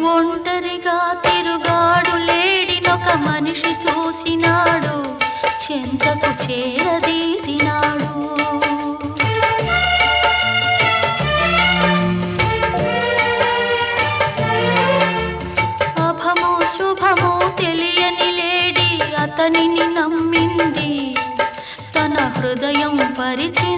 ఒంటరిగా తిరుగాడు లేడినొక మనిషి చూసినాడు, చెంతకు చేరదీసినాడు. అభమో శుభమో తెలియని లేడి అతనిని నమ్మింది, తన హృదయం పరిచింది.